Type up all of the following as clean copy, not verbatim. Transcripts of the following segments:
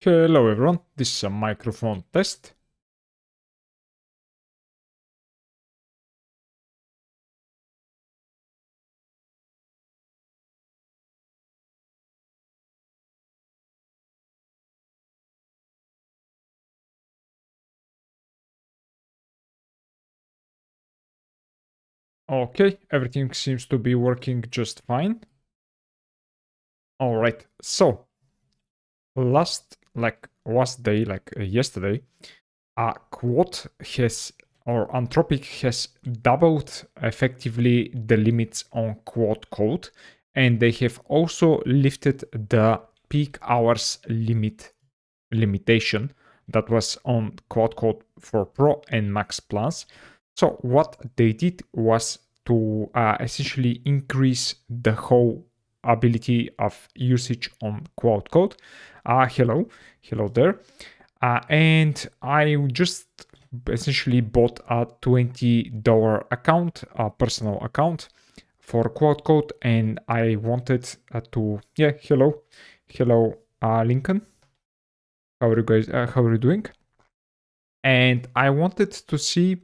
Hello everyone, this is a microphone test. Okay, everything seems to be working just fine. Alright, so last day, yesterday, Quad has or Anthropic has doubled effectively the limits on Quad Code, and they have also lifted the peak hours limitation that was on Quad Code for Pro and Max plans. So what they did was to essentially increase the whole ability of usage on Quad Code. Hello there. And I just essentially bought a $20 account, a personal account for Quad Code, and I wanted hello, Lincoln. How are you guys? How are you doing? And I wanted to see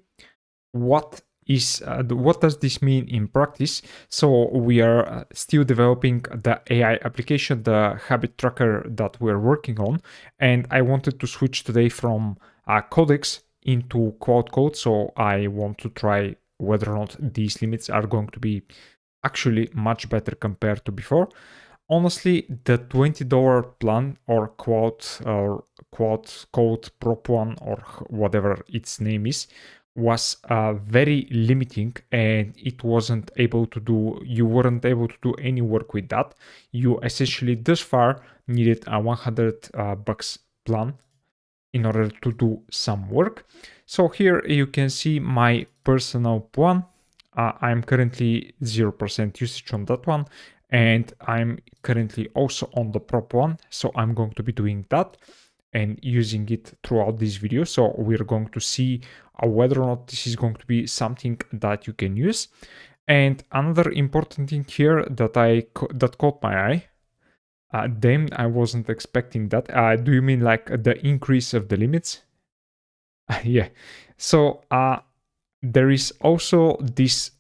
what does this mean in practice. So we are still developing the AI application, the habit tracker that we're working on, and I wanted to switch today from Codex into Claude Code. So I want to try whether or not these limits are going to be actually much better compared to before. Honestly, the $20 plan or Quad Code Prop one or whatever its name is was very limiting, and you weren't able to do any work with that. You essentially thus far needed a $100 plan in order to do some work. So here you can see my personal plan. I'm currently 0% usage on that one, and I'm currently also on the prop one, so I'm going to be doing that and using it throughout this video. So we're going to see whether or not this is going to be something that you can use. And another important thing here that caught my eye, damn, I wasn't expecting that. Do you mean like the increase of the limits? Yeah. So there is also this.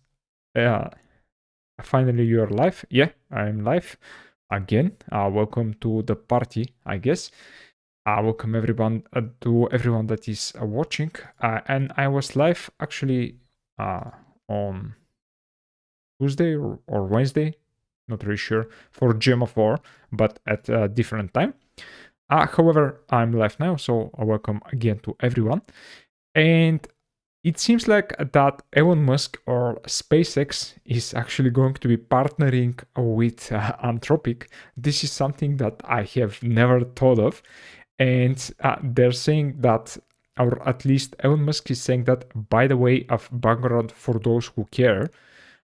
Finally, you're live. Yeah, I'm live again. Welcome to the party, I guess. Welcome everyone to everyone that is watching. And I was live actually on Tuesday or Wednesday, not really sure, for Gem of War, but at a different time. However, I'm live now, so welcome again to everyone. And it seems like that Elon Musk or SpaceX is actually going to be partnering with Antropic. This is something that I have never thought of. And they're saying that, or at least Elon Musk is saying that, by the way, of background for those who care,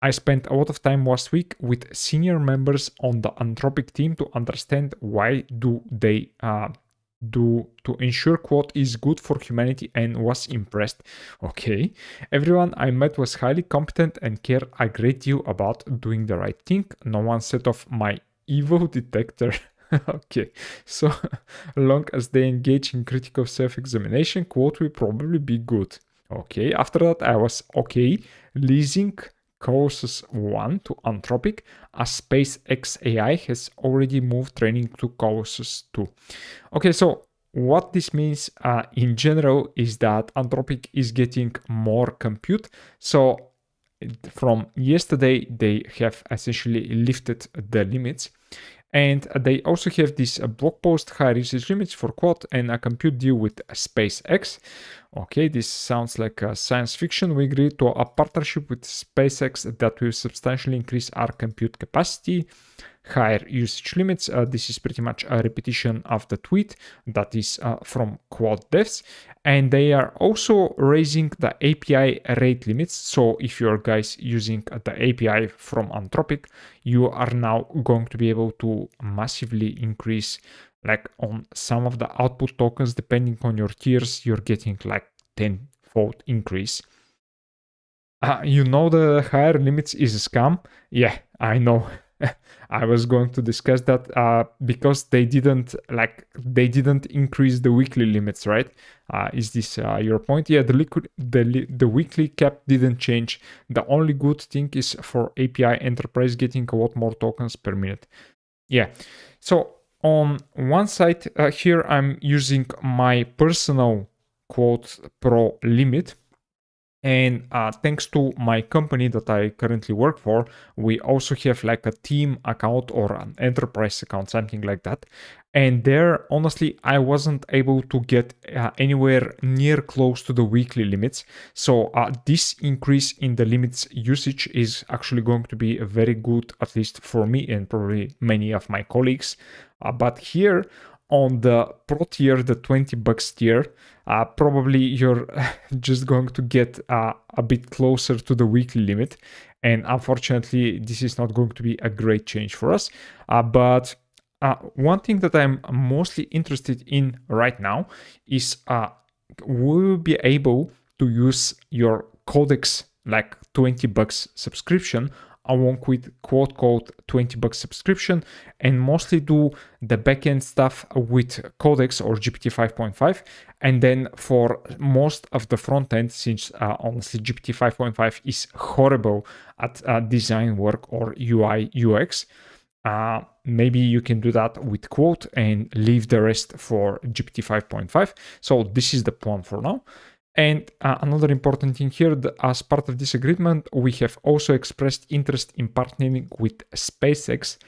I spent a lot of time last week with senior members on the Antropic team to understand why do they do to ensure Quad is good for humanity, and was impressed. Okay, everyone I met was highly competent and care a great deal about doing the right thing. No one set off my Evo detector. Okay, so long as they engage in critical self-examination, Quad will probably be good. Okay, after that I was okay leasing Colossus 1 to Antropic, as SpaceX AI has already moved training to Colossus 2. Okay, so what this means in general is that Antropic is getting more compute. So from yesterday, they have essentially lifted the limits. And they also have this blog post, higher usage limits for Quad, and a compute deal with SpaceX. Okay, this sounds like science fiction. We agreed to a partnership with SpaceX that will substantially increase our compute capacity. Higher usage limits. This is pretty much a repetition of the tweet that is from Quad devs. And they are also raising the API rate limits. So if you're guys using the API from Antropic, you are now going to be able to massively increase, like on some of the output tokens, depending on your tiers, you're getting like 10-fold increase. You know the higher limits is a scam? Yeah, I know. I was going to discuss that because they didn't increase the weekly limits, right? Is this your point? Yeah, the weekly cap didn't change. The only good thing is for API Enterprise getting a lot more tokens per minute. Yeah. So on one side here, I'm using my personal Claude Pro limit. And thanks to my company that I currently work for, we also have like a team account or an enterprise account, something like that. And there, honestly, I wasn't able to get anywhere near close to the weekly limits. So this increase in the limits usage is actually going to be very good, at least for me and probably many of my colleagues. But here on the pro tier, the $20 tier, probably you're just going to get a bit closer to the weekly limit. And unfortunately, this is not going to be a great change for us. But one thing that I'm mostly interested in right now is will be able to use your Codex like $20 subscription along with Claude Code $20 subscription, and mostly do the backend stuff with Codex or GPT 5.5. And then for most of the front end, since honestly GPT 5.5 is horrible at design work or UI UX, maybe you can do that with Claude and leave the rest for GPT 5.5. So this is the plan for now. And another important thing here, as part of this agreement, we have also expressed interest in partnering with SpaceX.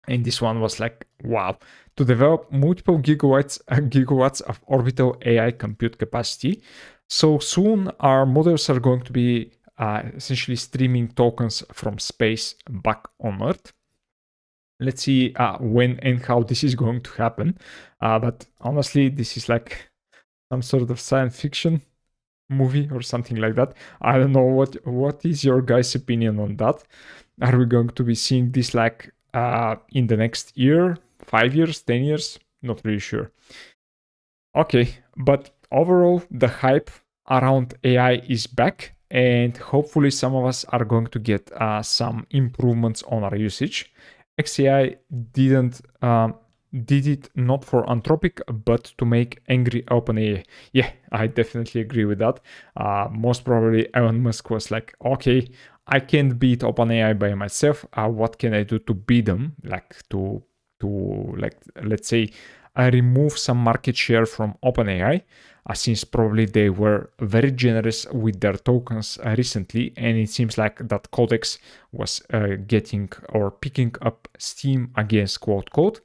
And this one was like, wow, to develop multiple gigawatts of orbital AI compute capacity. So soon our models are going to be essentially streaming tokens from space back on Earth. Let's see when and how this is going to happen. But honestly, this is like some sort of science fiction movie or something like that. I don't know what is your guys' opinion on that. Are we going to be seeing this like in the next year, 5 years, 10 years? Not really sure. Okay, but overall, the hype around AI is back, and hopefully some of us are going to get some improvements on our usage. XAI did it not for Antropic, but to make angry OpenAI. Yeah, I definitely agree with that. Most probably Elon Musk was like, okay, I can't beat OpenAI by myself. What can I do to beat them? Like to like, let's say, I remove some market share from OpenAI, since probably they were very generous with their tokens recently, and it seems like that Codex was getting or picking up steam against Claude Code.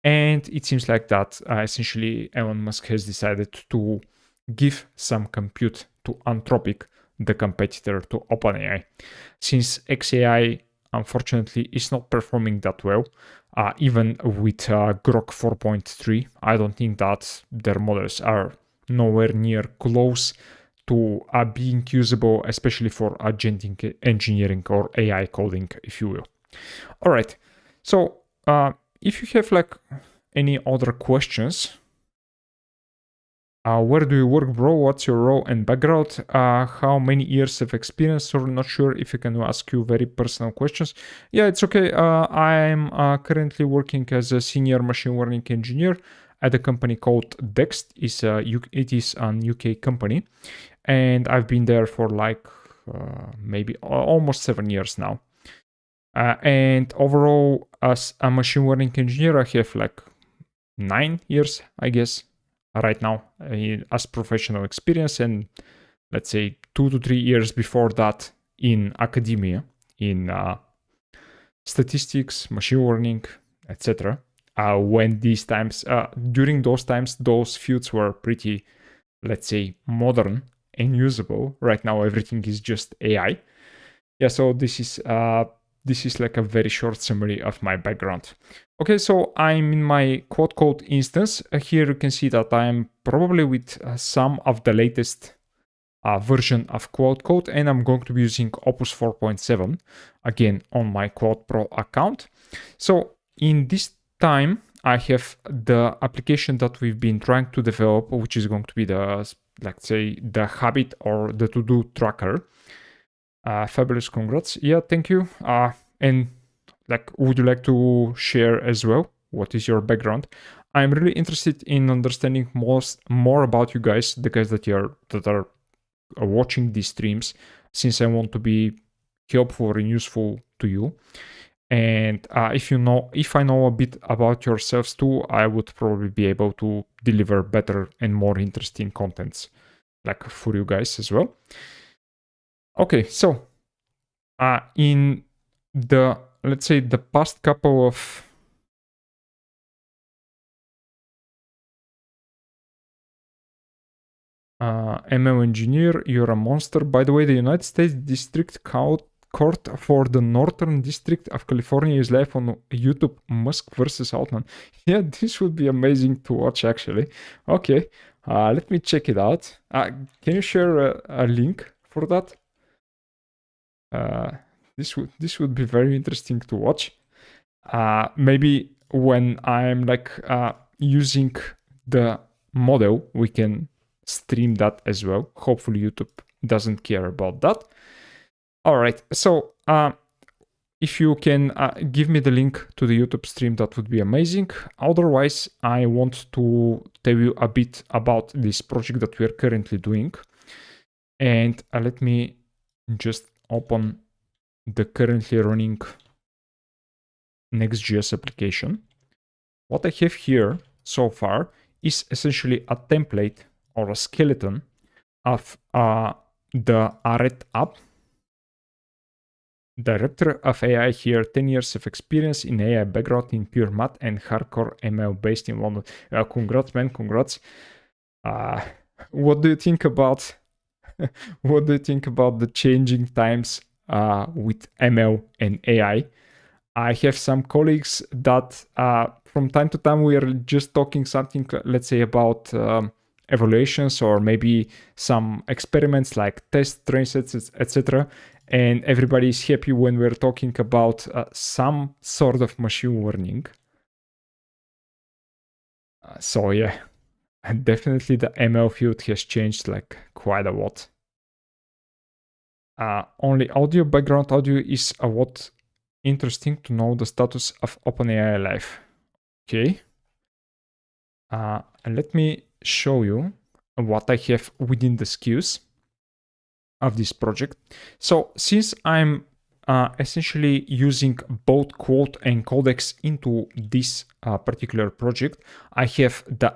And it seems like that essentially Elon Musk has decided to give some compute to Antropic, the competitor to OpenAI. Since XAI, unfortunately, is not performing that well, even with Grok 4.3, I don't think that their models are nowhere near close to being usable, especially for agentic engineering or AI coding, if you will. All right, so if you have like any other questions, where do you work, bro? What's your role and background? How many years of experience? Or not sure if I can ask you very personal questions. Yeah, it's okay. I'm currently working as a senior machine learning engineer at a company called Dex. It is an UK company, and I've been there for like maybe almost 7 years now. And overall, as a machine learning engineer, I have like 9 years, I guess, right now as professional experience, and let's say 2 to 3 years before that in academia, in statistics, machine learning, etc. When these times, during those times, those fields were pretty, let's say, modern and usable. Right now, everything is just AI. Yeah, so this is like a very short summary of my background. Okay, so I'm in my Claude Code instance. Here you can see that I'm probably with some of the latest version of Claude Code, and I'm going to be using Opus 4.7 again on my Claude Pro account. So in this time, I have the application that we've been trying to develop, which is going to be the, let's say, the habit or the to-do tracker. Fabulous, congrats. Yeah, thank you. And like, would you like to share as well? What is your background? I'm really interested in understanding more about you guys, the guys that are watching these streams, since I want to be helpful and useful to you. And if I know a bit about yourselves too, I would probably be able to deliver better and more interesting contents, like for you guys as well. Okay, so in the, let's say, the past couple of ML engineer, you're a monster. By the way, the United States District Court for the Northern District of California is live on YouTube. Musk versus Altman. Yeah, this would be amazing to watch, actually. Okay, let me check it out. Can you share a link for that? This would be very interesting to watch. Maybe when I'm like using the model, we can stream that as well. Hopefully YouTube doesn't care about that. All right, so if you can give me the link to the YouTube stream, that would be amazing. Otherwise, I want to tell you a bit about this project that we're currently doing. And let me just open the currently running Next.js application. What I have here so far is essentially a template or a skeleton of the Arret app. Director of AI here, 10 years of experience in AI background in pure math and hardcore ML based in London. Congrats, man, congrats. What do you think about what do you think about the changing times with ML and AI? I have some colleagues that from time to time we are just talking something, let's say, about evaluations or maybe some experiments like test train sets, etc. And everybody is happy when we're talking about some sort of machine learning. So yeah, definitely the ML field has changed like quite a lot. Only audio, background audio is a lot interesting to know the status of OpenAI Live. Okay. And let me show you what I have within the SKUs of this project. So since I'm essentially using both Quote and Codex into this particular project, I have the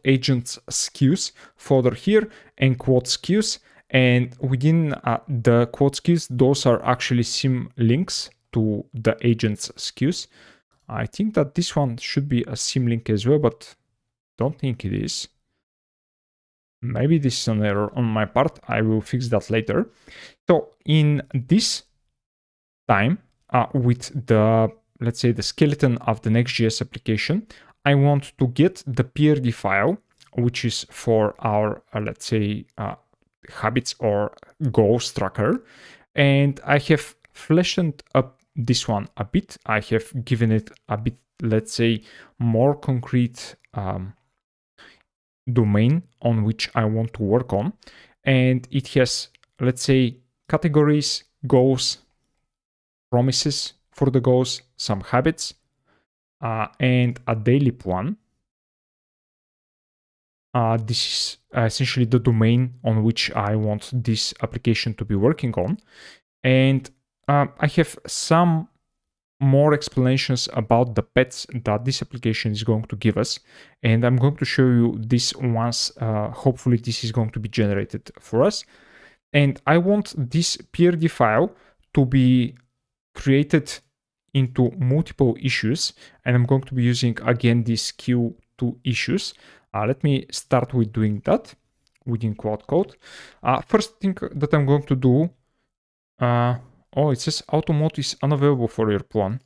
.agents SKUs folder here and Quote SKUs. And within the Quote SKUs, those are actually sim links to the agents SKUs. I think that this one should be a sim link as well, but don't think it is. Maybe this is an error on my part. I will fix that later. So in this time, with the, let's say, the skeleton of the Next.js application, I want to get the PRD file, which is for our, let's say, habits or goals tracker. And I have fleshed up this one a bit. I have given it a bit, let's say, more concrete domain on which I want to work on. And it has, let's say, categories, goals, promises for the goals, some habits, and a daily plan. This is essentially the domain on which I want this application to be working on. And I have some more explanations about the pets that this application is going to give us. And I'm going to show you this once, hopefully this is going to be generated for us. And I want this PRD file to be created into multiple issues. And I'm going to be using, again, this queue to issues. Let me start with doing that within Claude Code. First thing that I'm going to do, oh, it says automode is unavailable for your plan.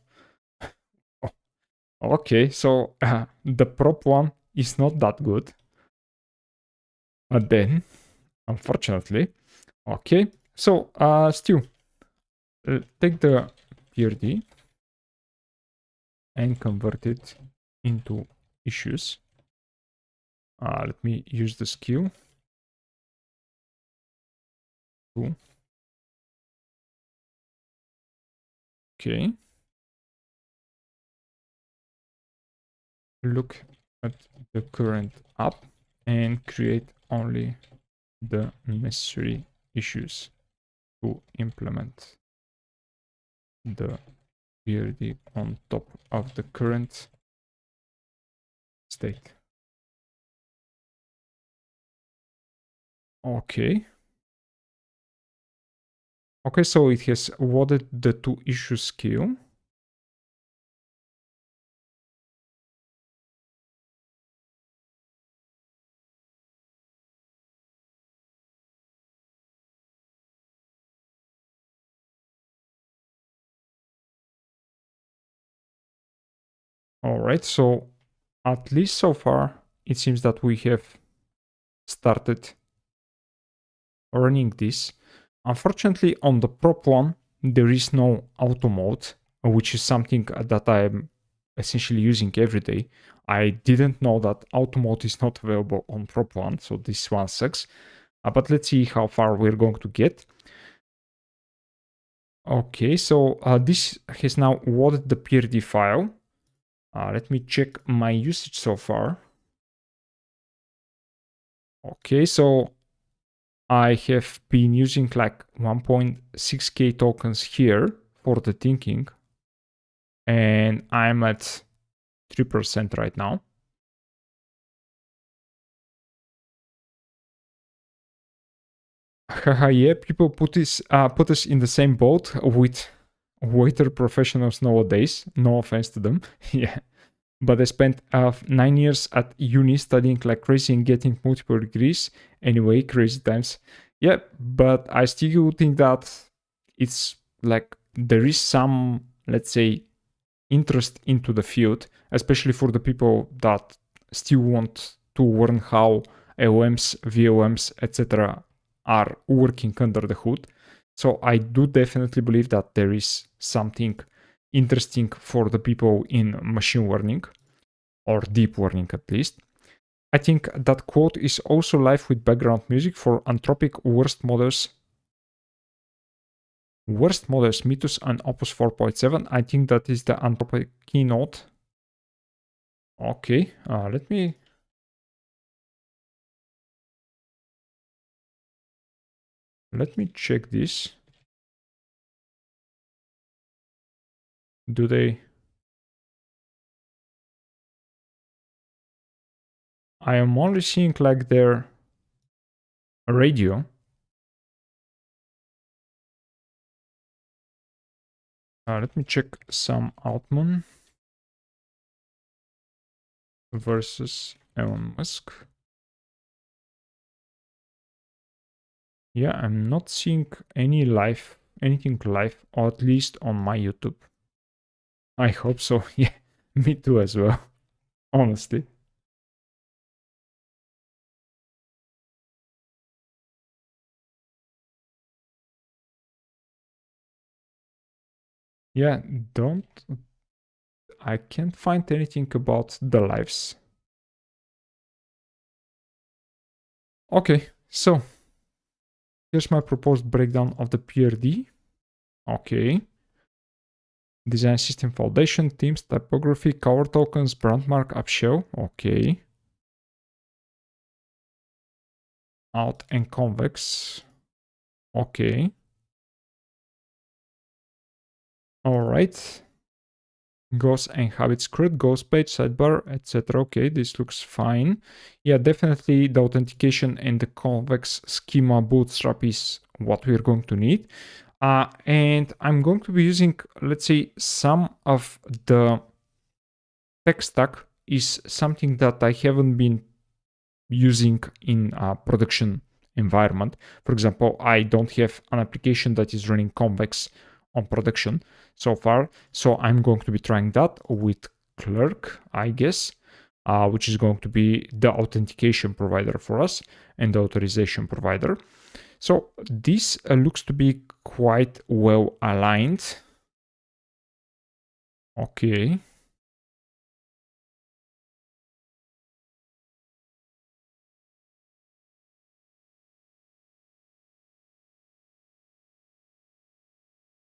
Oh, okay, so the prop one is not that good. Then, unfortunately, okay. So still, take the PRD and convert it into issues. Let me use the skill. Cool. Okay. look at the current app and create only the necessary issues to implement the PRD on top of the current state. Okay. Okay, so it has loaded the two issue scale. All right, so at least so far, it seems that we have started running this. Unfortunately, on the prop one, there is no auto mode, which is something that I'm essentially using every day. I didn't know that auto mode is not available on prop one, so this one sucks. But let's see how far we're going to get. Okay, so this has now loaded the PRD file. Let me check my usage so far. Okay, so I have been using like 1.6k tokens here for the thinking, and I'm at 3% right now. Haha, yeah, people put us in the same boat with waiter professionals nowadays. No offense to them. Yeah. But I spent 9 years at uni studying like crazy and getting multiple degrees. Anyway, crazy times. Yeah, but I still think that it's like there is some, let's say, interest into the field, especially for the people that still want to learn how LMs, VLMs, etc. are working under the hood. So I do definitely believe that there is something interesting for the people in machine learning or deep learning at least. I think that quote is also live with background music for Anthropic worst models Mythos and Opus 4.7. I think that is the Antropic keynote. Okay, let me check this. Do they? I am only seeing like their radio. Let me check Sam Altman versus Elon Musk. Yeah, I'm not seeing anything live, or at least on my YouTube. I hope so. Yeah, me too as well. Honestly. Yeah, don't. I can't find anything about the lives. Okay, so here's my proposed breakdown of the PRD. Okay. Design system foundation, themes, typography, color tokens, brand markup shell. Okay. Out and convex. Okay. All right. Ghost and habit script, ghost page, sidebar, etc. Okay, this looks fine. Yeah, definitely the authentication and the convex schema bootstrap is what we're going to need. And I'm going to be using, let's say, some of the tech stack is something that I haven't been using in a production environment. For example, I don't have an application that is running convex on production so far. So I'm going to be trying that with Clerk, I guess, which is going to be the authentication provider for us and the authorization provider. So this looks to be quite well aligned. Okay.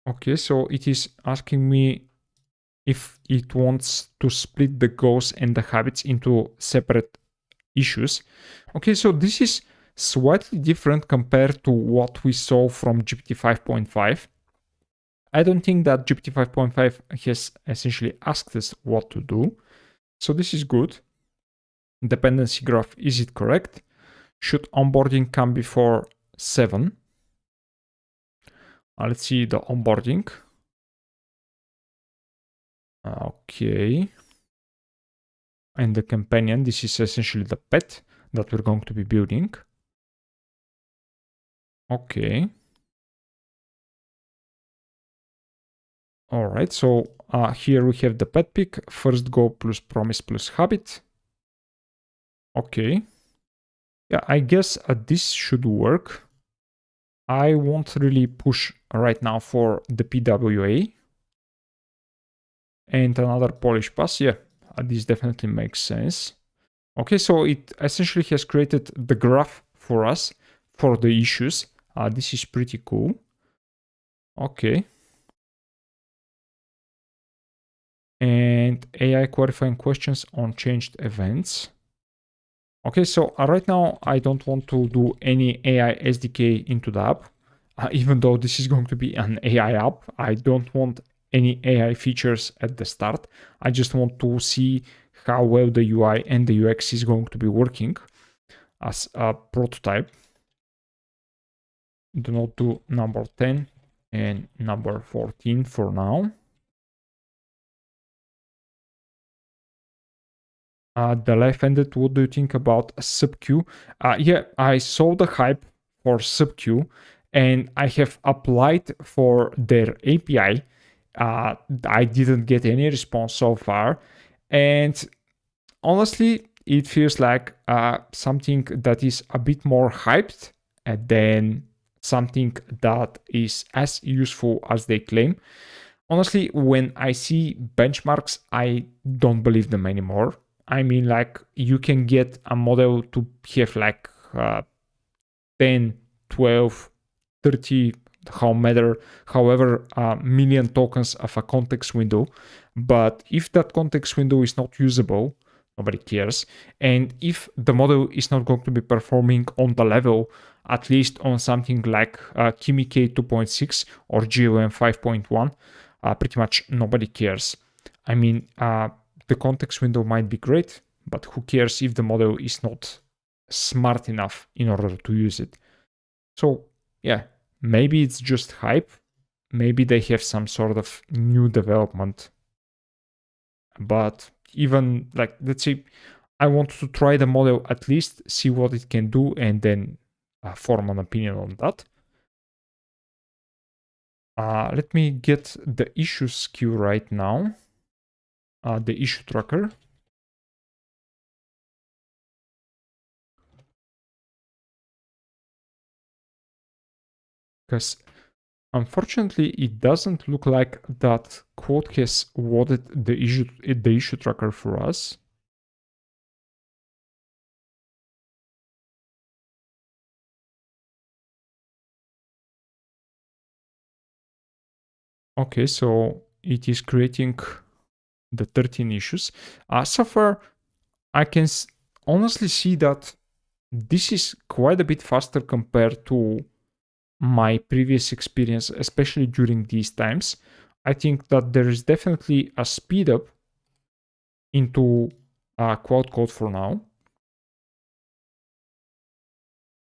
Okay, so it is asking me if it wants to split the goals and the habits into separate issues. Okay, so this is slightly different compared to what we saw from GPT 5.5. I don't think that GPT 5.5 has essentially asked us what to do. So this is good. Dependency graph, is it correct? Should onboarding come before 7? Let's see the onboarding. Okay. And the companion, this is essentially the pet that we're going to be building. Okay. All right, so here we have the pet pick, first go plus promise plus habit. Okay. Yeah, I guess this should work. I won't really push right now for the PWA. And another Polish pass, yeah, this definitely makes sense. Okay, so it essentially has created the graph for us for the issues. This is pretty cool. Okay. And AI clarifying questions on changed events. Okay, so right now I don't want to do any AI SDK into the app. Even though this is going to be an AI app, I don't want any AI features at the start. I just want to see how well the UI and the UX is going to be working as a prototype. Do not do number 10 and number 14 for now. The life ended. What do you think about SubQ? Yeah, I saw the hype for SubQ and I have applied for their API. I didn't get any response so far. And honestly, it feels like something that is a bit more hyped than something that is as useful as they claim. Honestly, when I see benchmarks, I don't believe them anymore. I mean, like, you can get a model to have like 10, 12, 30, however, million tokens of a context window. But if that context window is not usable, nobody cares. And if the model is not going to be performing on the level, at least on something like Kimi K 2.6 or GLM 5.1, pretty much nobody cares. I mean, the context window might be great, but who cares if the model is not smart enough in order to use it? So, yeah, maybe it's just hype. Maybe they have some sort of new development. But even like, let's say, I want to try the model at least, see what it can do, and then form an opinion on that. Let me get the issues queue right now. The issue tracker. Because unfortunately, it doesn't look like that Claude has loaded the issue tracker for us. Okay, so it is creating the 13 issues. So far, I can honestly see that this is quite a bit faster compared to my previous experience, especially during these times. I think that there is definitely a speed up into Claude Code for now,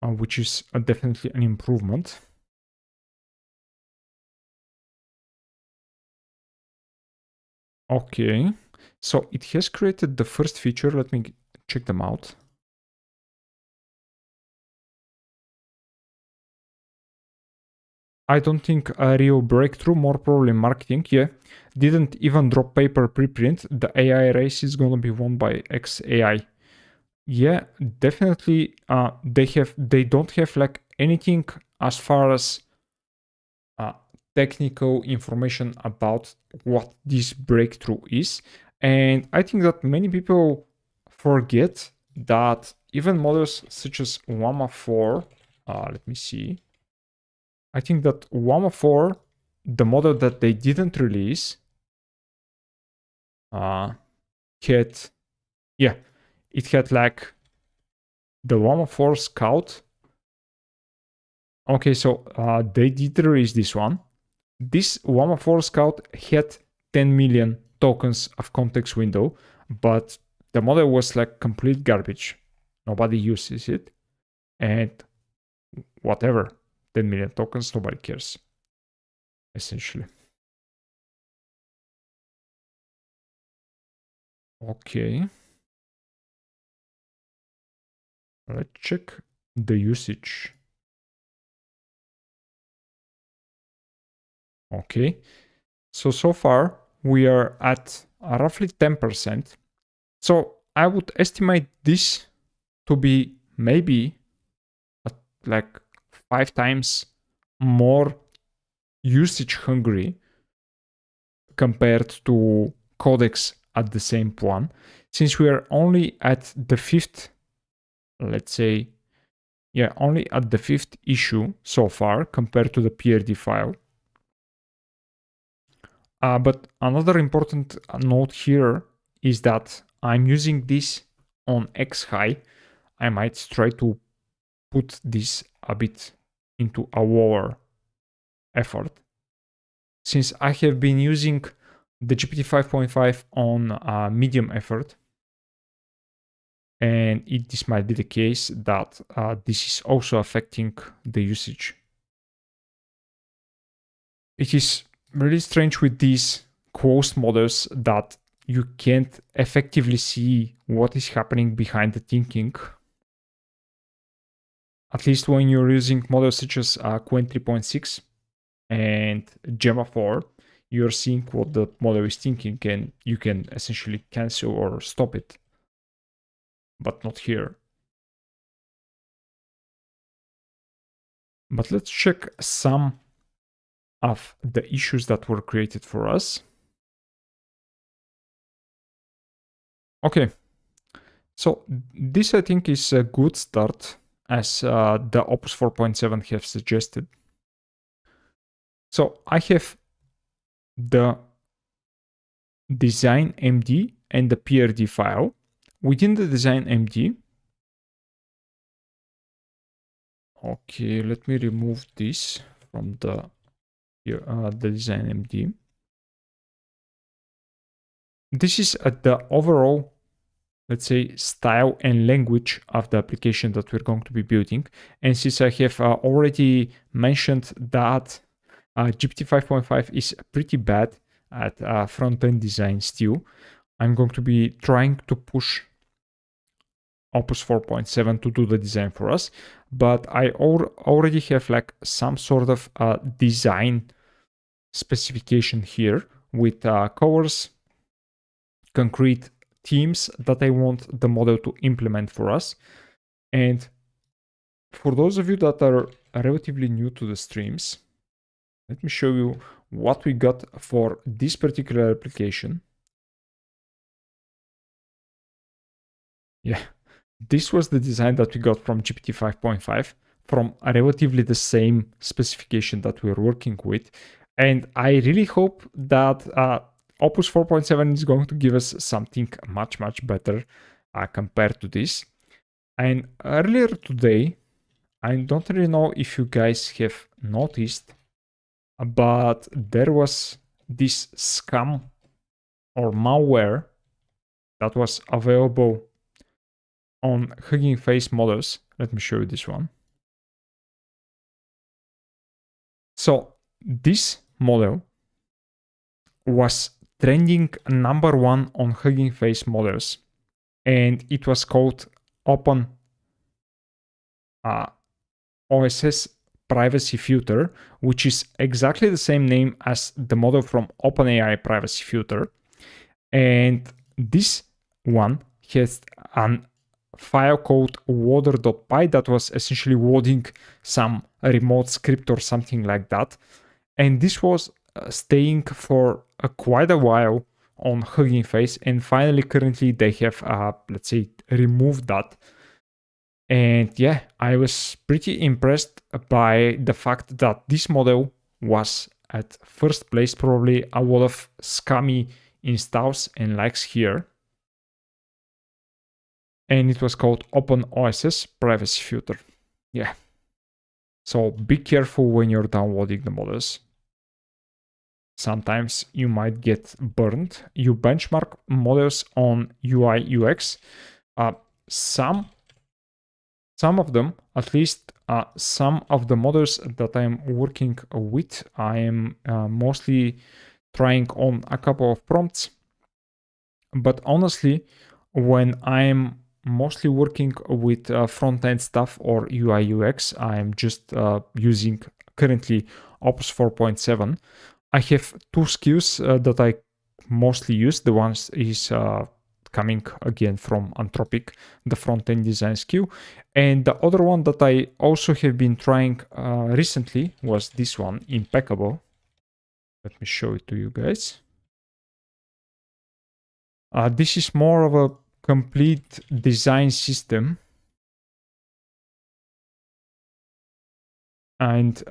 which is definitely an improvement. Okay, so it has created the first feature. Let me check them out. I don't think a real breakthrough, more probably marketing. Yeah, didn't even drop paper preprint. The AI race is gonna be won by XAI. Yeah, definitely. They don't have like anything as far as technical information about what this breakthrough is, and I think that many people forget that even models such as Llama 4. Let me see. I think that Llama 4, the model that they didn't release, had, yeah, it had like the Llama 4 Scout. Okay, so they did release this one. This Llama 4 Scout had 10 million tokens of context window, but the model was like complete garbage. Nobody uses it. And whatever, 10 million tokens, nobody cares, essentially. Okay. Let's check the usage. Okay. So far we are at roughly 10%. So I would estimate this to be maybe like 5 times more usage hungry compared to Codex at the same one, since we are only at the 5th, let's say, yeah, only at the 5th issue so far compared to the PRD file. But another important note here is that I'm using this on X high. I might try to put this a bit into a lower effort, since I have been using the GPT 5.5 on medium effort, and this might be the case that this is also affecting the usage. It is really strange with these closed models that you can't effectively see what is happening behind the thinking. At least when you're using models such as Qwen 3.6 and Gemma 4, you're seeing what the model is thinking and you can essentially cancel or stop it. But not here. But let's check some of the issues that were created for us. Okay, so this I think is a good start, as the Opus 4.7 have suggested. So I have the design MD and the PRD file. Within the design MD, okay, let me remove this from the design MD. This is the overall, let's say, style and language of the application that we're going to be building. And since I have already mentioned that GPT 5.5 is pretty bad at front-end design still, I'm going to be trying to push Opus 4.7 to do the design for us. But I already have like some sort of design specification here with colors, concrete themes that I want the model to implement for us. And for those of you that are relatively new to the streams, let me show you what we got for this particular application. Yeah, this was the design that we got from GPT 5.5, from relatively the same specification that we're working with. And I really hope that Opus 4.7 is going to give us something much, much better compared to this. And earlier today, I don't really know if you guys have noticed, but there was this scam or malware that was available on Hugging Face models. Let me show you this one. So this model was trending #1 on Hugging Face models, and it was called Open OSS Privacy Filter, which is exactly the same name as the model from OpenAI Privacy Filter. And this one has an file called water.py that was essentially loading some remote script or something like that. And this was staying for quite a while on Hugging Face, and finally currently they have let's say removed that. And yeah, I was pretty impressed by the fact that this model was at first place. Probably a lot of scammy installs and likes here. And it was called OpenOSS privacy filter. Yeah. So be careful when you're downloading the models. Sometimes you might get burned. You benchmark models on UI UX. Some of them, at least some of the models that I'm working with, I am mostly trying on a couple of prompts. But honestly, when I'm mostly working with front-end stuff or UI UX, I'm just using currently Opus 4.7. I have two skills that I mostly use. The one is coming again from Antropic, the front-end design skill. And the other one that I also have been trying recently was this one, Impeccable. Let me show it to you guys. This is more of a complete design system. And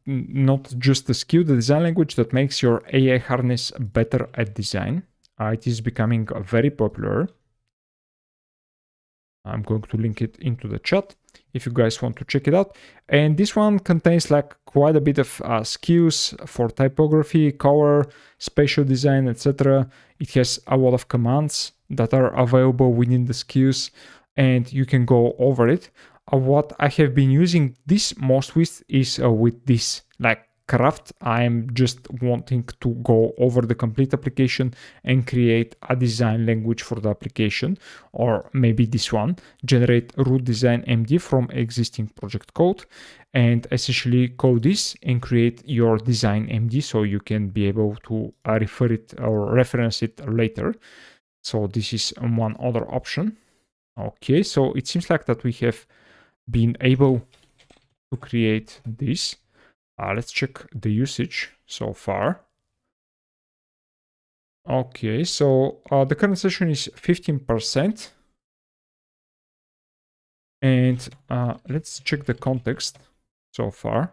not just the skill, the design language that makes your AI harness better at design. It is becoming very popular. I'm going to link it into the chat if you guys want to check it out. And this one contains like quite a bit of skills for typography, color, spatial design, etc. It has a lot of commands that are available within the skills, and you can go over it. What I have been using this most with is with this like craft. I'm just wanting to go over the complete application and create a design language for the application, or maybe this one, generate root design MD from existing project code, and essentially code this and create your design MD so you can be able to refer it or reference it later. So this is one other option. Okay, so it seems like that we have been able to create this. Let's check the usage so far. Okay, so the current session is 15%. And let's check the context so far.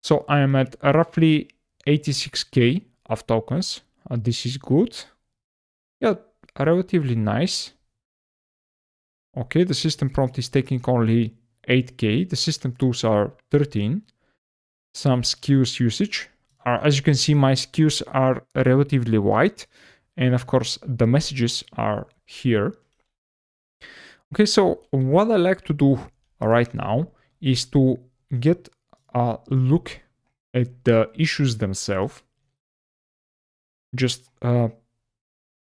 So I am at roughly 86K of tokens. This is good. Yeah, relatively nice. Okay, the system prompt is taking only 8K. The system tools are 13. Some skills usage. As you can see, my skills are relatively wide. And of course, the messages are here. Okay, so what I like to do right now is to get a look at the issues themselves. Just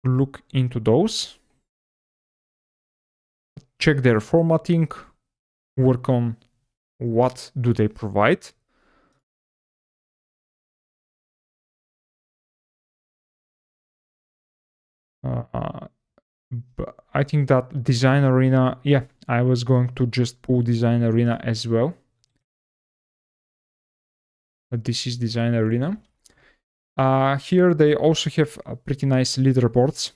look into those. Check their formatting. Work on what do they provide. But I think that Design Arena, yeah, I was going to just pull Design Arena as well. But this is Design Arena. Here they also have pretty nice leaderboards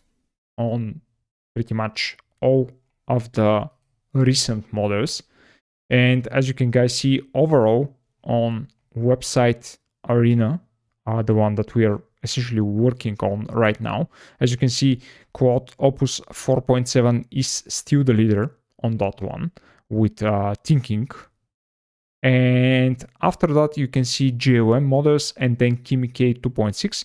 on pretty much all of the recent models. And as you can guys see, overall on website Arena, the one that we are essentially working on right now, as you can see, Claude Opus 4.7 is still the leader on that one with thinking. And after that, you can see GLM models and then Kimi K 2.6.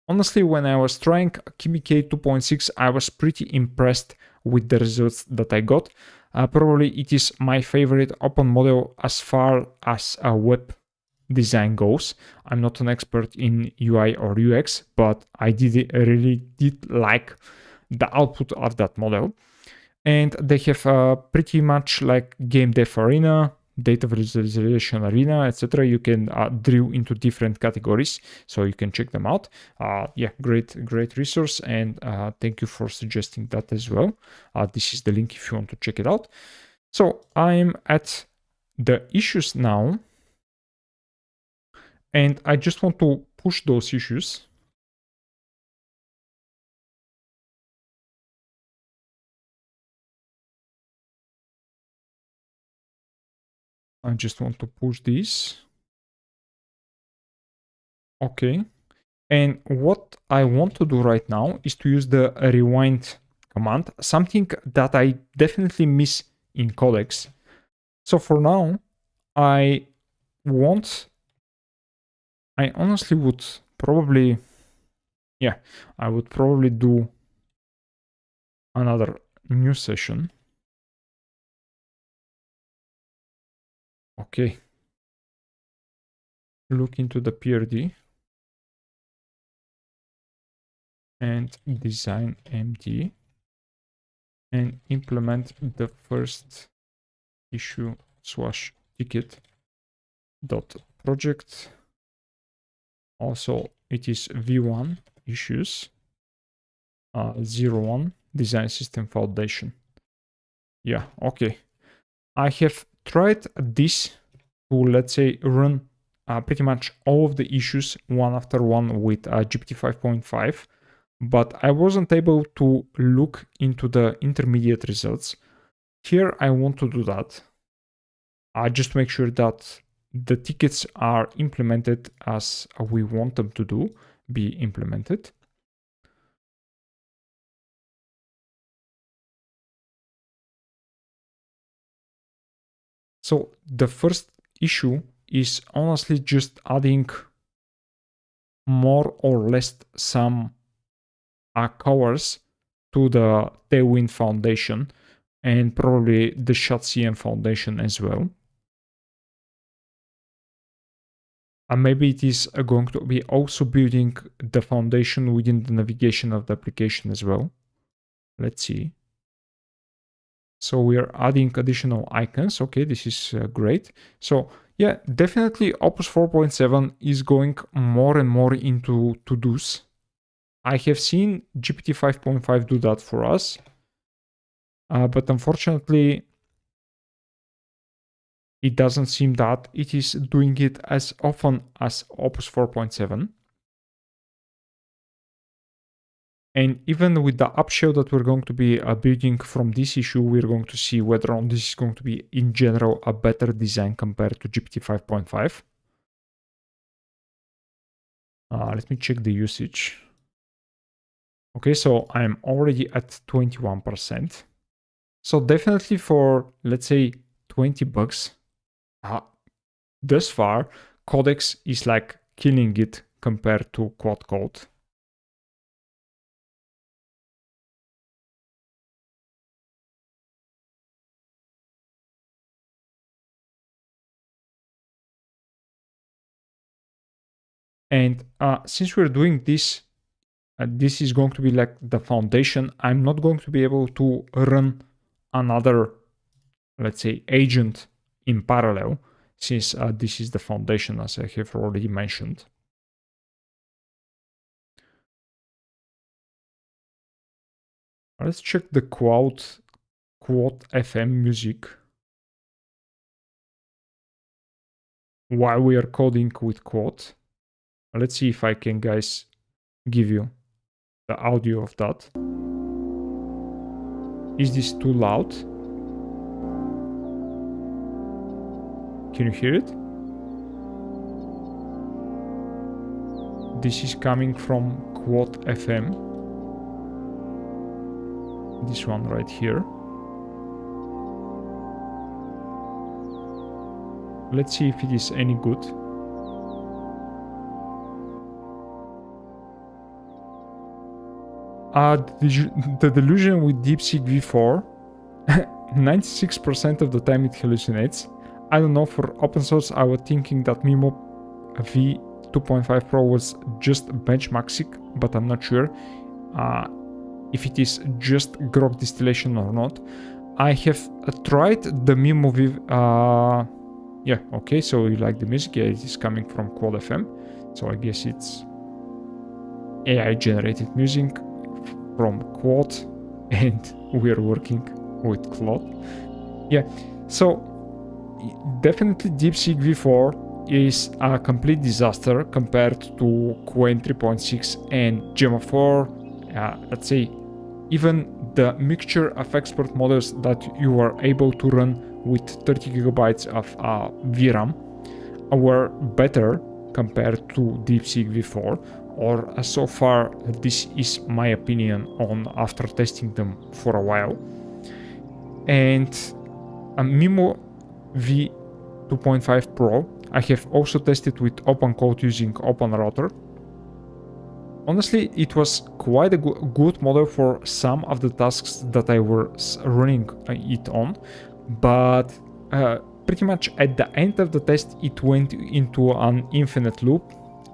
Honestly, when I was trying Kimi K 2.6, I was pretty impressed with the results that I got. Probably it is my favorite open model as far as web design goes. I'm not an expert in UI or UX, but I really did like the output of that model. And they have pretty much like game dev arena, data visualization arena, etc. You can drill into different categories, so you can check them out. Yeah, great resource, and thank you for suggesting that as well. This is the link if you want to check it out. So I'm at the issues now, and I just want to push those issues. I just want to push this. Okay. And what I want to do right now is to use the rewind command, something that I definitely miss in Codex. So for now, I honestly would probably, I would probably do another new session. Okay. Look into the PRD and design MD and implement the first issue / ticket dot project. Also, it is v1 issues 01 design system foundation. Yeah, okay. I have tried this to, let's say, run pretty much all of the issues one after one with GPT 5.5, but I wasn't able to look into the intermediate results. Here I want to do that. I just make sure that the tickets are implemented as we want them to be implemented. So the first issue is honestly just adding more or less some colors to the Tailwind foundation and probably the ShotCM foundation as well. And maybe it is going to be also building the foundation within the navigation of the application as well. Let's see. So we are adding additional icons. Okay, this is great. So yeah, definitely Opus 4.7 is going more and more into to-dos. I have seen GPT 5.5 do that for us. But unfortunately, it doesn't seem that it is doing it as often as Opus 4.7. And even with the upshell that we're going to be building from this issue, we're going to see whether or not this is going to be, in general, a better design compared to GPT 5.5. Let me check the usage. Okay, so I'm already at 21%. So definitely for, let's say, $20, thus far, Codex is like killing it compared to Claude Code. And since we're doing this, this is going to be like the foundation. I'm not going to be able to run another, let's say, agent in parallel, since this is the foundation, as I have already mentioned. Let's check the Quad FM music while we are coding with Quad. Let's see if I can, guys, give you the audio of that. Is this too loud? Can you hear it? This is coming from Quad FM. This one right here. Let's see if it is any good. The delusion with DeepSeek V4, 96% of the time it hallucinates. I don't know, for open source, I was thinking that Mimo V2.5 Pro was just benchmarking, but I'm not sure if it is just grok distillation or not. I have tried the Mimo V. Yeah, okay, so you like the music. Yeah, it is coming from Quad FM. So I guess it's AI generated music from Quad, and we are working with Claude. Yeah, so definitely DeepSeek V4 is a complete disaster compared to Qwen 3.6 and Gemma 4. Let's say even the mixture of expert models that you are able to run with 30 gigabytes of VRAM were better compared to DeepSeek V4. or so far this is my opinion on after testing them for a while. And a Mimo V2.5 Pro I have also tested with Open Code using OpenRouter. Honestly, it was quite a good model for some of the tasks that I was running it on, but pretty much at the end of the test it went into an infinite loop,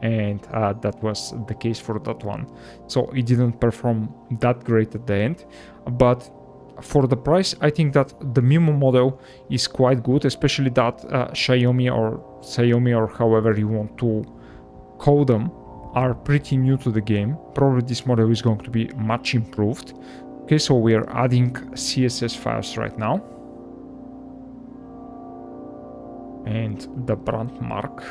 and that was the case for that one. So it didn't perform that great at the end, but for the price I think that the Mimo model is quite good, especially that Xiaomi or however you want to call them are pretty new to the game. Probably this model is going to be much improved. Okay, so we are adding CSS files right now. And the brand mark.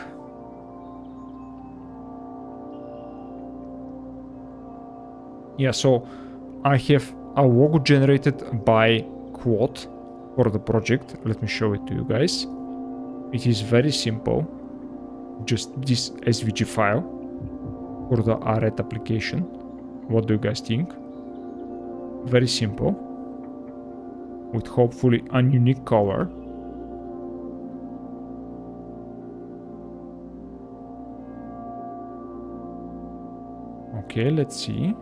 Yeah, so I have a logo generated by Claude for the project. Let me show it to you guys. It is very simple. Just this SVG file for the RED application. What do you guys think? Very simple, with hopefully a unique color. Okay, let's see.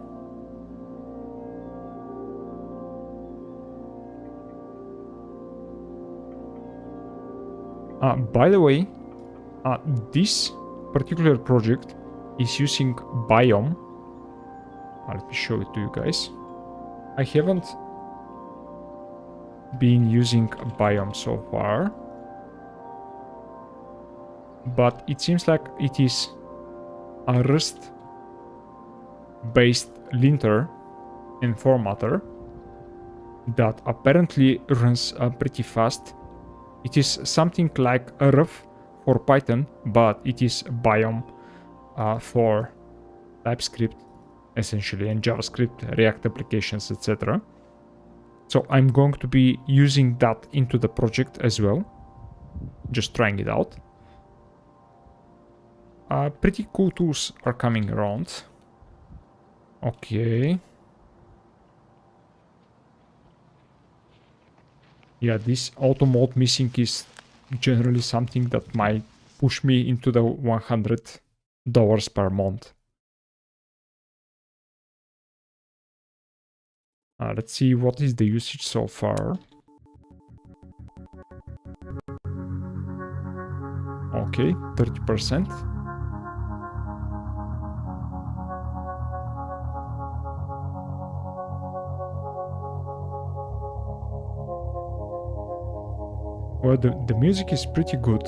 By the way, this particular project is using Biome. Let me show it to you guys. I haven't been using Biome so far, but it seems like it is a Rust based linter and formatter that apparently runs pretty fast. It is something like a RF for Python, but it is Biome for TypeScript essentially, and JavaScript, React applications, etc. So I'm going to be using that into the project as well, just trying it out. Pretty cool tools are coming around. Okay. Yeah, this auto mode missing is generally something that might push me into the $100 per month. Let's see what is the usage so far. Okay, 30%. Well, the music is pretty good.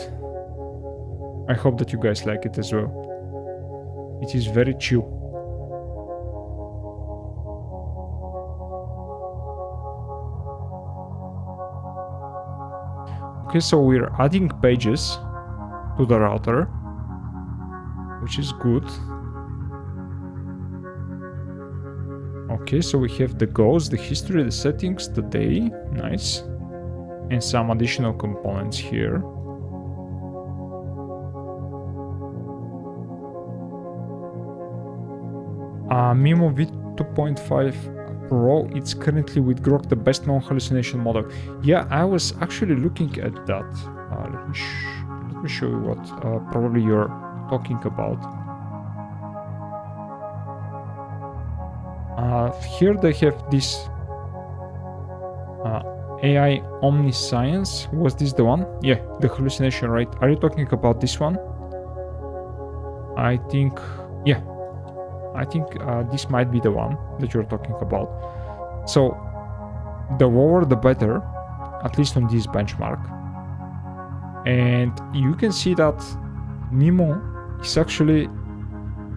I hope that you guys like it as well. It is very chill. Okay, so we're adding pages to the router, which is good. Okay, so we have the goals, the history, the settings, the day, nice. And some additional components here. Mimo V2.5 Pro, it's currently with Grok the best known hallucination model. Yeah, I was actually looking at that. Let me show you what probably you're talking about. Here they have this AI Omniscience. Was this the one? Yeah, the hallucination, right? Are you talking about this one? I think, yeah. I think this might be the one that you're talking about. So, the lower the better, at least on this benchmark. And you can see that Mimo is actually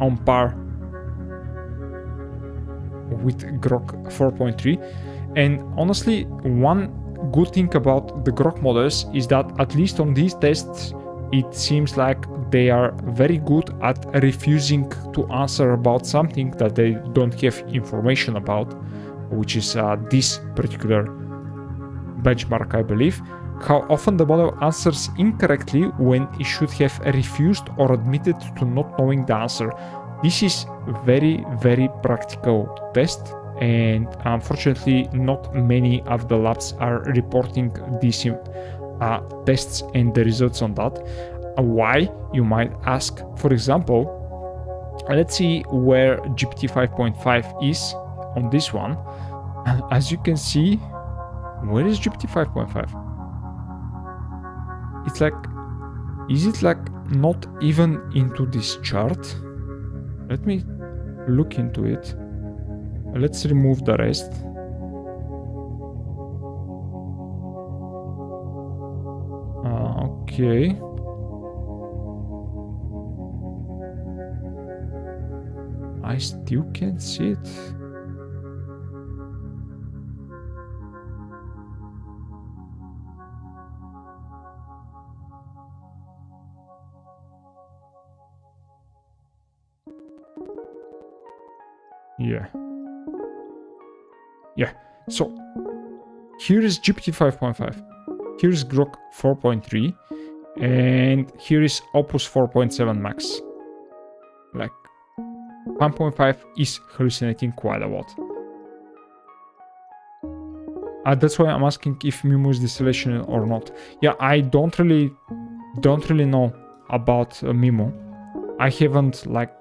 on par with Grok 4.3. And honestly, one good thing about the Grok models is that at least on these tests, it seems like they are very good at refusing to answer about something that they don't have information about, which is this particular benchmark, I believe. How often the model answers incorrectly when it should have refused or admitted to not knowing the answer. This is very, very practical test, and unfortunately not many of the labs are reporting these tests and the results on that. Why, you might ask? For example, let's see where GPT 5.5 is on this one. As you can see, where is GPT 5.5? It's like, is it like not even into this chart? Let me look into it. Let's remove the rest. Okay. I still can't see it. Yeah. So here is GPT 5.5. Here is Grok 4.3. And here is Opus 4.7 Max. Like 1.5 is hallucinating quite a lot. That's why I'm asking if Mimo is distillation or not. Yeah, I don't really know about Mimo. I haven't like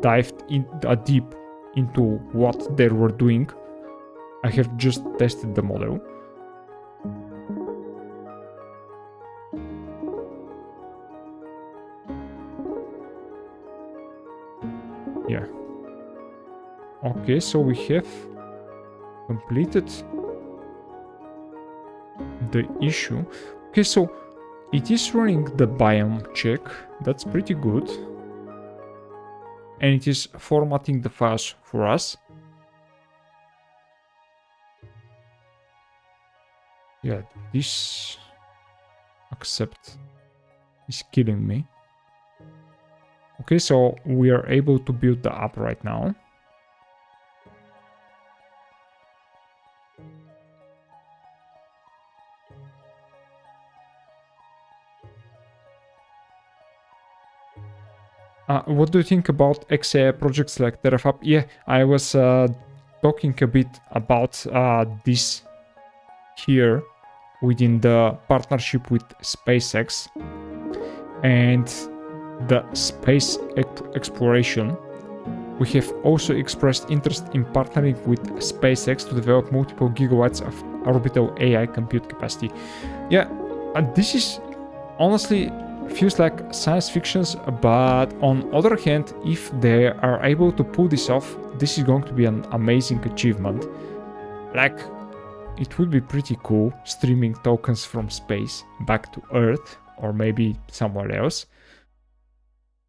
dived in deep into what they were doing. I have just tested the model. Yeah. Okay, so we have completed the issue. Okay, so it is running the biome check. That's pretty good. And it is formatting the files for us. Yeah, this accept is killing me. Okay, so we are able to build the app right now. What do you think about XAI projects like Terafab? Yeah, I was talking a bit about this here within the partnership with SpaceX and the space exploration. We have also expressed interest in partnering with SpaceX to develop multiple gigawatts of orbital AI compute capacity. Yeah, this is honestly feels like science fictions, but on other hand, if they are able to pull this off, this is going to be an amazing achievement. Like, it would be pretty cool streaming tokens from space back to Earth or maybe somewhere else.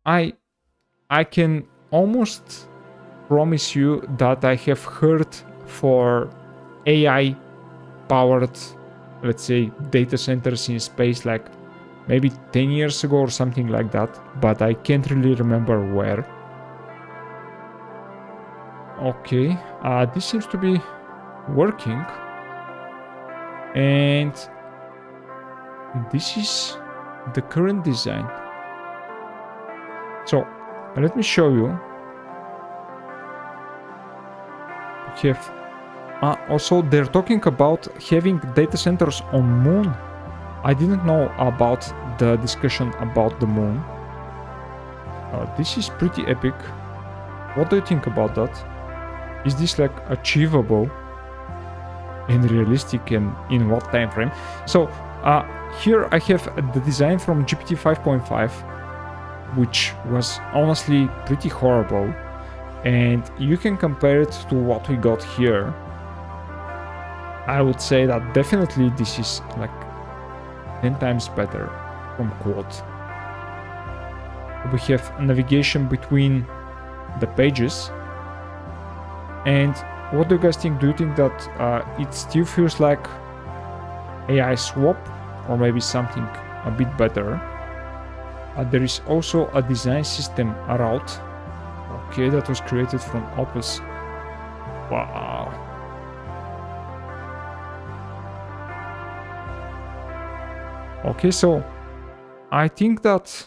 I can almost promise you that I have heard for AI powered, let's say, data centers in space like maybe 10 years ago or something like that, but I can't really remember where. Okay, this seems to be working. And this is the current design. So let me show you. We have also they're talking about having data centers on moon. I didn't know about the discussion about the moon. This is pretty epic. What do you think about that? Is this like achievable and realistic, and in what time frame? So here I have the design from GPT 5.5, which was honestly pretty horrible, and you can compare it to what we got here. I would say that definitely this is like 10 times better from Claude. We have navigation between the pages. And what do you guys think? Do you think that it still feels like AI swap or maybe something a bit better? There is also a design system route. Okay, that was created from Opus. Wow. Okay, so I think that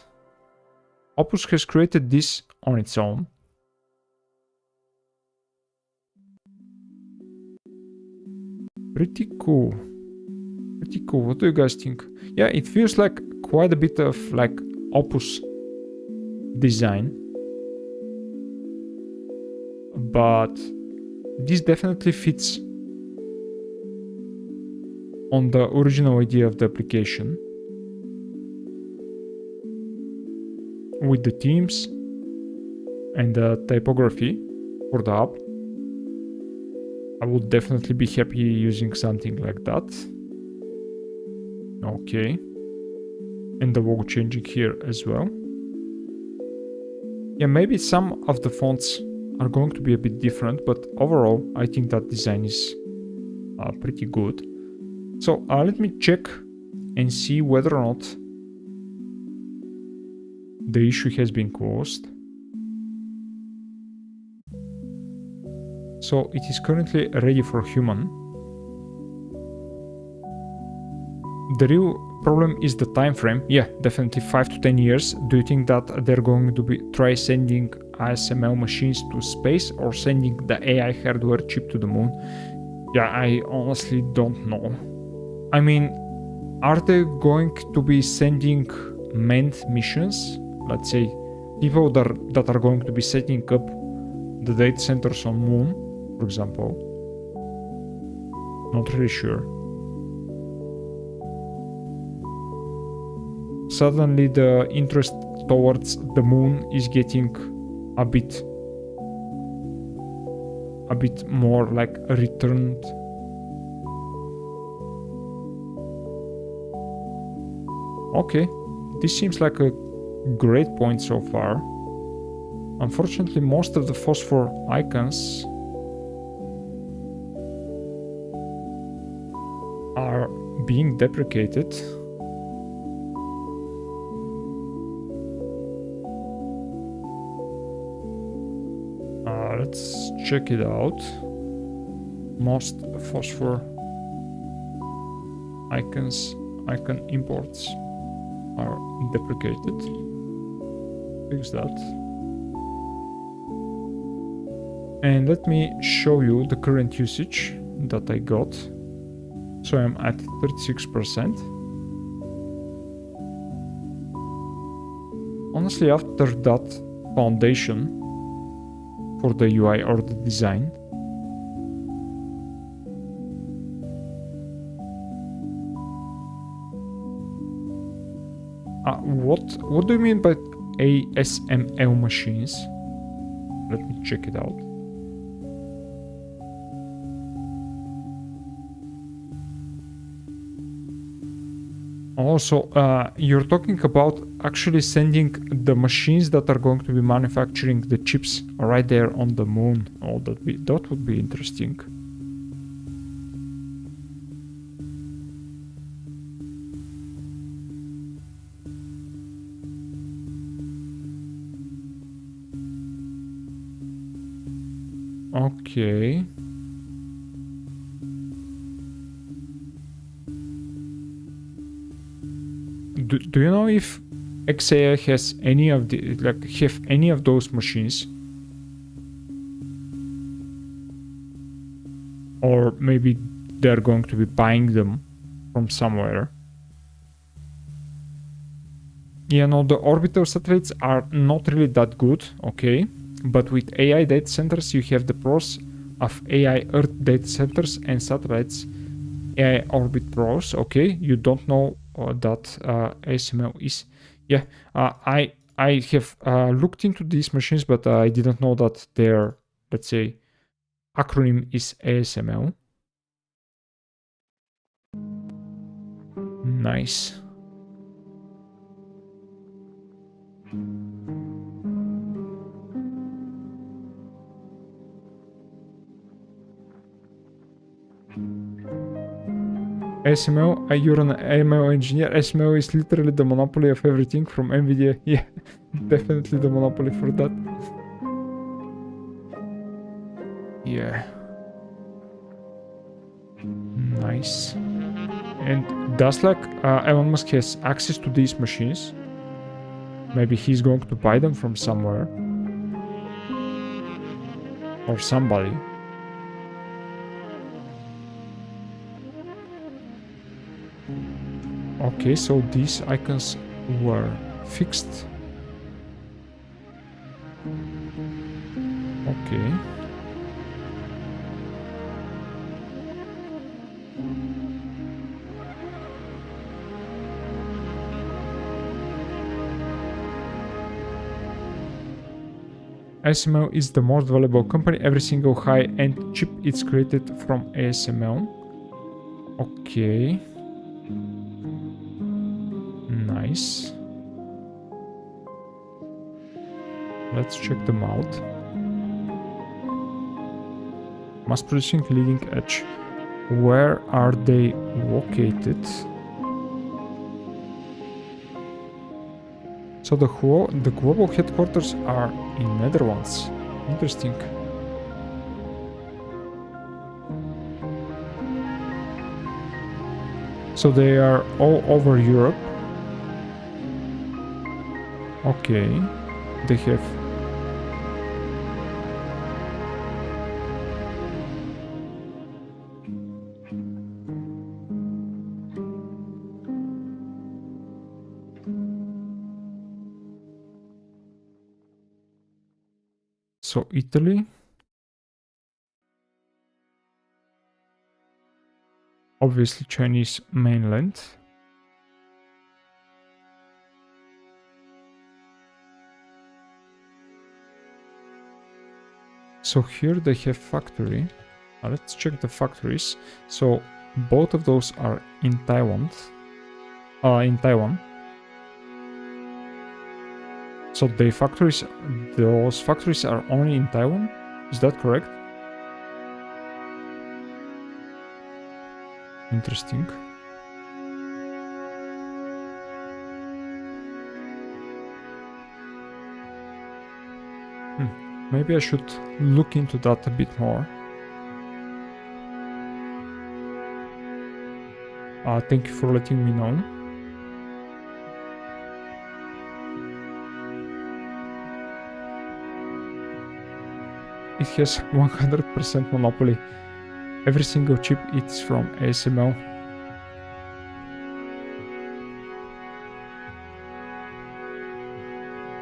Opus has created this on its own. Pretty cool. Pretty cool. What do you guys think? Yeah, it feels like quite a bit of like Opus design. But this definitely fits on the original idea of the application. With the themes and the typography for the app. I would definitely be happy using something like that. Okay. And the logo changing here as well. Yeah, maybe some of the fonts are going to be a bit different, but overall, I think that design is pretty good. So let me check and see whether or not the issue has been closed. So it is currently ready for human. The real problem is the time frame. Yeah, definitely 5 to 10 years. Do you think that they're going to try sending ASML machines to space or sending the AI hardware chip to the moon? Yeah, I honestly don't know. I mean, are they going to be sending manned missions? Let's say people that are going to be setting up the data centers on moon, for example. Not really sure. Suddenly the interest towards the moon is getting a bit more like returned. Okay, this seems like a great point so far. Unfortunately, most of the phosphor icons are being deprecated. Let's check it out. Most phosphor icon imports are deprecated. Fix that. And let me show you the current usage that I got. So I'm at 36%. Honestly, after that foundation for the UI or the design, what do you mean by ASML machines? Let me check it out. Also, you're talking about actually sending the machines that are going to be manufacturing the chips right there on the moon. Oh, that would be interesting. Okay. Do you know if XAI has any of the have any of those machines? Or maybe they're going to be buying them from somewhere. Yeah, no, the orbital satellites are not really that good, okay? But with AI data centers, you have the pros of AI Earth data centers and satellites, AI Orbit Pros, okay? You don't know that ASML is. Yeah, I have looked into these machines, but I didn't know that their, let's say, acronym is ASML. Nice. ASML, you're an AML engineer. ASML is literally the monopoly of everything from NVIDIA. Yeah, definitely the monopoly for that. Yeah. Nice. And does Elon Musk has access to these machines? Maybe he's going to buy them from somewhere. or somebody. Okay, so these icons were fixed. Okay. ASML is the most valuable company. Every single high-end chip is created from ASML. Okay. Nice. Let's check them out. Mass producing leading edge. Where are they located? So the global headquarters are in Netherlands. Interesting. So they are all over Europe. Okay. They have... So Italy. Obviously Chinese mainland. So here they have factory. Let's check the factories. So both of those are in Taiwan. So those factories are only in Taiwan? Is that correct? Interesting. Maybe I should look into that a bit more. Thank you for letting me know. It has 100% monopoly. Every single chip is from ASML.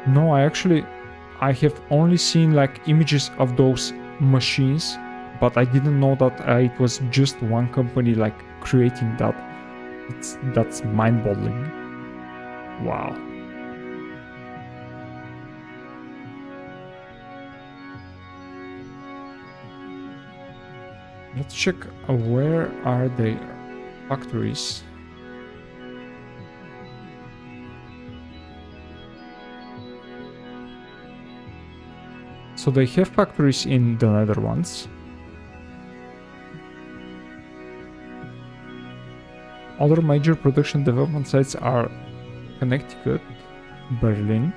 No, I have only seen like images of those machines, but I didn't know that it was just one company like creating that. That's mind-boggling. Wow. Let's check where are their factories. So they have factories in the Netherlands. Other major production development sites are Connecticut, Berlin,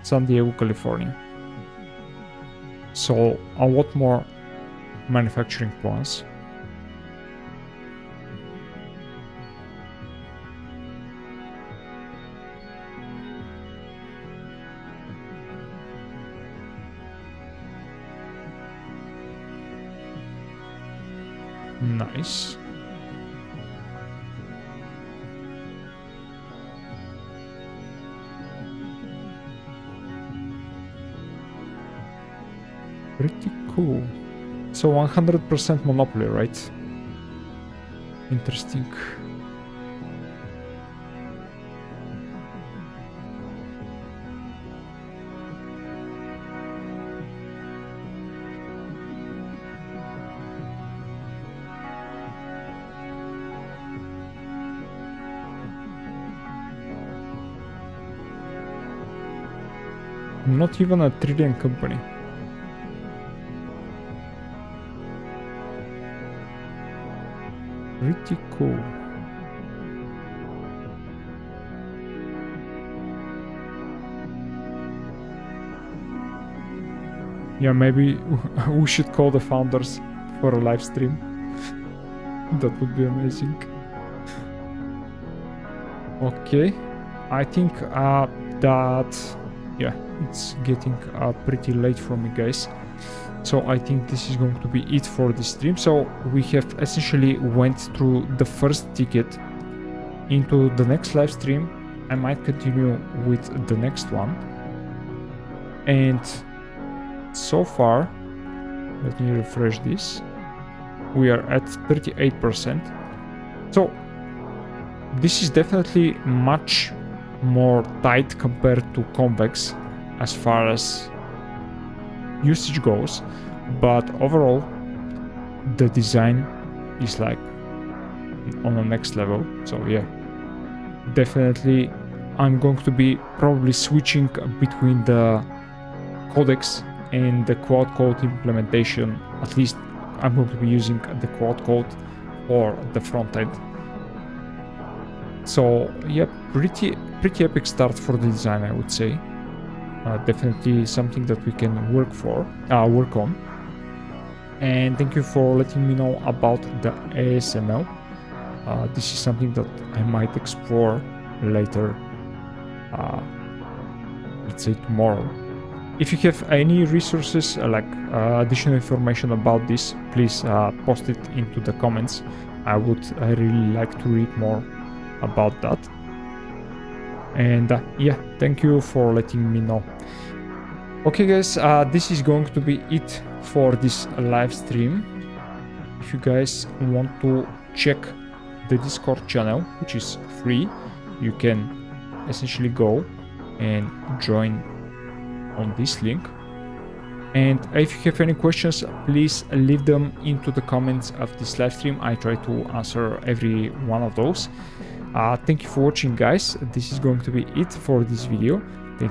San Diego, California. So a lot more manufacturing plants. Nice. Pretty cool. So 100% monopoly, right? Interesting. Not even a trillion company. Pretty cool. Yeah, maybe we should call the founders for a live stream. That would be amazing. Okay, I think that, yeah, it's getting pretty late for me, guys. So I think this is going to be it for this stream. So we have essentially went through the first ticket. Into the next live stream, I might continue with the next one. And so far, let me refresh this. We are at 38%. So this is definitely much more tight compared to Convex as far as usage goes, but overall the design is like on the next level. So yeah, definitely I'm going to be probably switching between the Codex and the Claude Code implementation. At least I'm going to be using the Claude Code for the front end. So yeah, pretty epic start for the design, I would say. Definitely something that we can work on. And thank you for letting me know about the ASML. This is something that I might explore later, let's say tomorrow. If you have any resources like additional information about this, please post it into the comments. I really like to read more about that. And yeah, thank you for letting me know. Okay guys, this is going to be it for this live stream. If you guys want to check the Discord channel, which is free, you can essentially go and join on this link. And if you have any questions, please leave them into the comments of this live stream. I try to answer every one of those. Thank you for watching, guys. This is going to be it for this video. Thank you.